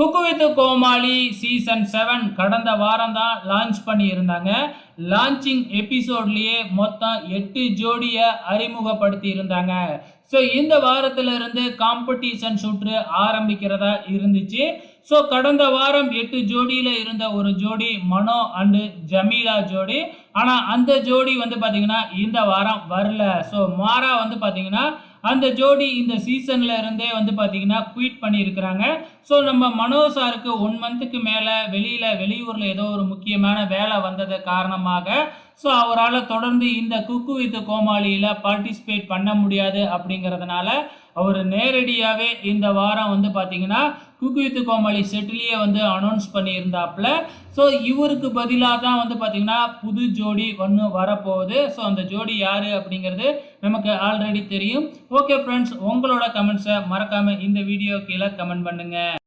Cook with Comali season 7 கடந்த வாரம் தான் லான்ச் பண்ணியிருந்தாங்க. லான்ச்சிங் எபிசோட்லயே மொத்தம் 8 ஜோடியை அறிமுகப்படுத்தி இருந்தாங்க. ஸோ இந்த வாரத்துல இருந்து காம்படிஷன் சுற்று ஆரம்பிக்கிறதா இருந்துச்சு. ஸோ கடந்த வாரம் 8 ஜோடியில இருந்த ஒரு ஜோடி மனோ அண்டு ஜமீலா ஜோடி. ஆனால் அந்த ஜோடி வந்து பார்த்தீங்கன்னா இந்த வாரம் வரல. ஸோ மாறா வந்து பார்த்தீங்கன்னா அந்த ஜோடி இந்த சீசன்ல இருந்தே வந்து பார்த்தீங்கன்னா குயிட் பண்ணியிருக்கிறாங்க. ஸோ நம்ம மனோ சாருக்கு 1 மந்த்துக்கு மேலே வெளியூரில் ஏதோ ஒரு முக்கியமான வேலை வந்தது காரணமாக ஸோ அவரால் தொடர்ந்து இந்த குக்கு வித் கோமாளியில் பார்ட்டிசிபேட் பண்ண முடியாது அப்படிங்கிறதுனால அவர் நேரடியாகவே இந்த வாரம் வந்து பார்த்தீங்கன்னா குக்கு வித் கோமாளி செட்டிலேயே வந்து அனௌன்ஸ் பண்ணியிருந்தாப்புல. ஸோ இவருக்கு பதிலாக தான் வந்து பார்த்தீங்கன்னா புது ஜோடி ஒன்று வரப்போகுது. ஸோ அந்த ஜோடி யார் அப்படிங்கிறது நமக்கு ஆல்ரெடி தெரியும். ஓகே ஃப்ரெண்ட்ஸ், உங்களோட கமெண்ட்ஸை மறக்காமல் இந்த வீடியோ கீழே கமெண்ட் பண்ணுங்கள்.